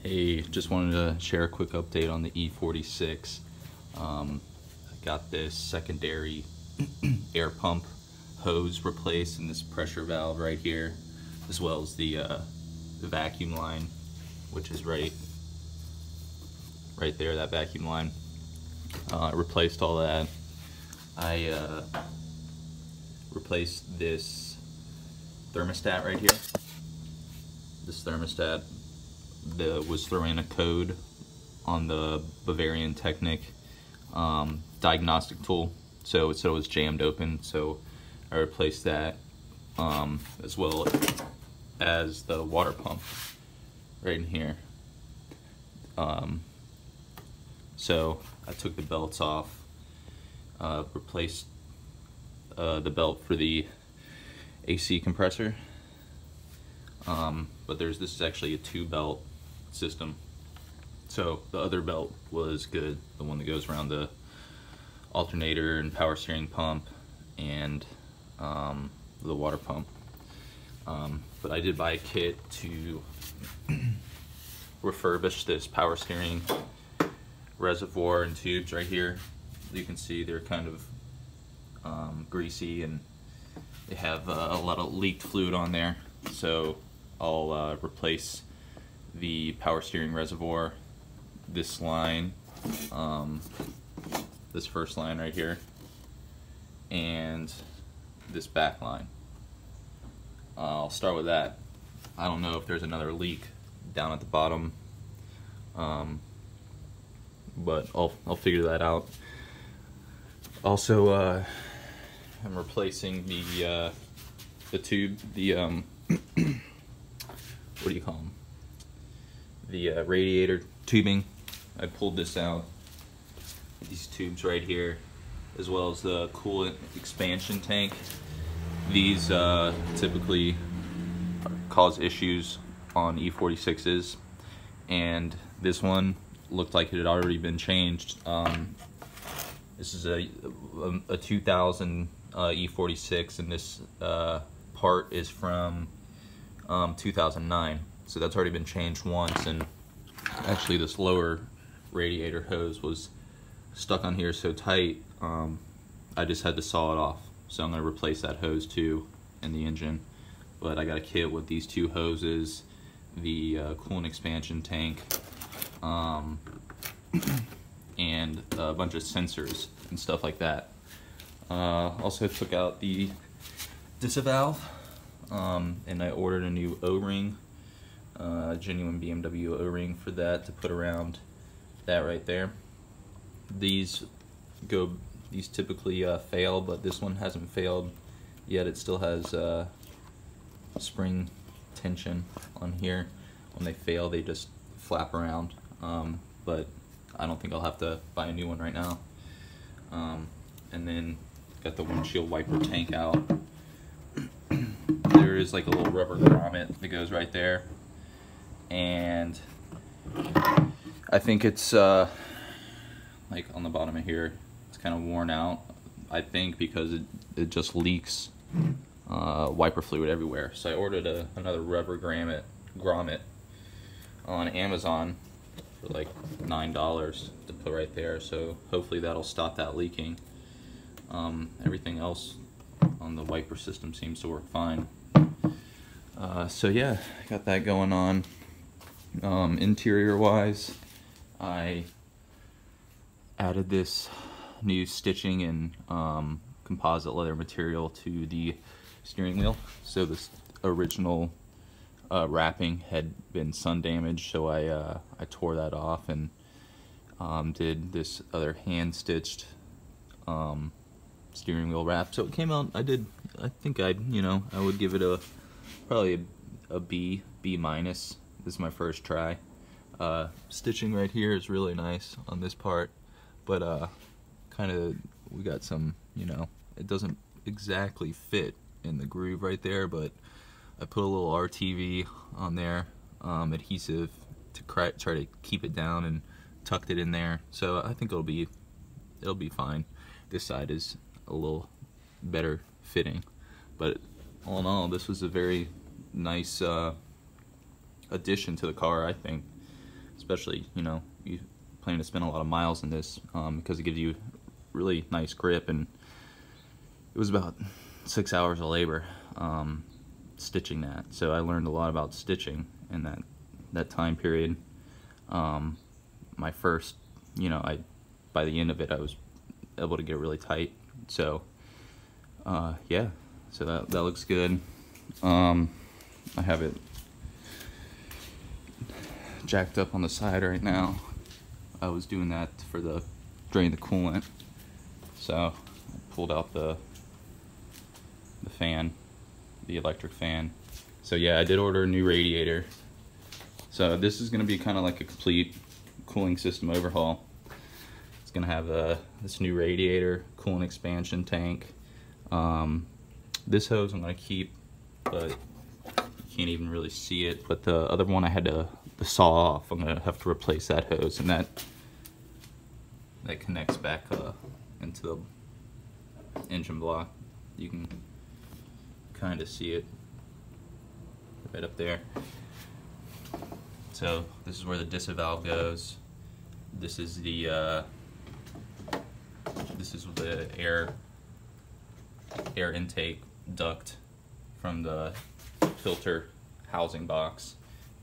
Hey, just wanted to share a quick update on the E46. I got this secondary air pump hose replaced and this pressure valve right here, as well as the vacuum line, which is right there, that vacuum line. I replaced all that. I replaced this thermostat right here. This thermostat was throwing a code on the Bavarian Technic diagnostic tool, so it was jammed open, so I replaced that, as well as the water pump right in here. So I took the belts off, replaced the belt for the AC compressor, but this is actually a 2-belt system. So the other belt was good, the one that goes around the alternator and power steering pump and the water pump. But I did buy a kit to refurbish this power steering reservoir and tubes right here. You can see they're kind of greasy and they have a lot of leaked fluid on there. So I'll replace the power steering reservoir, this line, this first line right here, and this back line. I'll start with that. I don't know if there's another leak down at the bottom, but I'll figure that out. Also, I'm replacing the tube, what do you call them? The radiator tubing. I pulled this out, these tubes right here, as well as the coolant expansion tank. These typically cause issues on E46s, and this one looked like it had already been changed. This is a 2000 E46, and this part is from 2009, so that's already been changed once. And actually this lower radiator hose was stuck on here so tight, I just had to saw it off, so I'm going to replace that hose too in the engine. But I got a kit with these 2 hoses, the coolant expansion tank, and a bunch of sensors and stuff like that. Also took out the disvalve, and I ordered a new O-ring, genuine BMW O-ring for that to put around that right there. These typically fail, but this one hasn't failed yet. It still has spring tension on here. When they fail, they just flap around, but I don't think I'll have to buy a new one right now. And then got the windshield wiper tank out. There is like a little rubber grommet that goes right there, and I think it's like on the bottom of here, it's kind of worn out, I think, because it just leaks wiper fluid everywhere. So I ordered another rubber grommet on Amazon for like $9 to put right there, so hopefully that'll stop that leaking. Everything else on the wiper system seems to work fine. So yeah, got that going on. Interior wise, I added this new stitching and composite leather material to the steering wheel. So this original wrapping had been sun damaged, so I tore that off and did this other hand stitched steering wheel wrap. So it came out, I think I would give it probably a B minus. This is my first try. Stitching right here is really nice on this part, but we got some, it doesn't exactly fit in the groove right there, but I put a little RTV on there, adhesive, to try to keep it down, and tucked it in there. So I think it'll be fine. This side is a little better fitting, but all in all, this was a very nice addition to the car, I think. especially, you know, you plan to spend a lot of miles in this, because it gives you really nice grip. And it was about 6 hours of labor stitching that, so I learned a lot about stitching in that time period. My first, you know, by the end of it I was able to get it really tight. So yeah, so that looks good. I have it jacked up on the side right now. I was doing that for the drain the coolant, so I pulled out the fan, the electric fan. So yeah, I did order a new radiator. So this is going to be kind of like a complete cooling system overhaul. It's going to have this new radiator, coolant expansion tank. This hose I'm going to keep, but you can't even really see it. But the other one I had to saw off. I'm going to have to replace that hose, and that connects back into the engine block. You can kind of see it right up there. So this is where the disavow goes. This is the air intake duct from the filter housing box.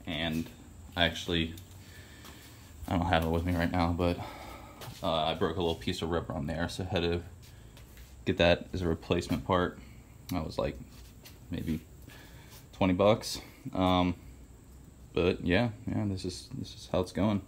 And I don't have it with me right now, but I broke a little piece of rubber on there, so I had to get that as a replacement part. That was like maybe 20 bucks. But yeah, this is how it's going.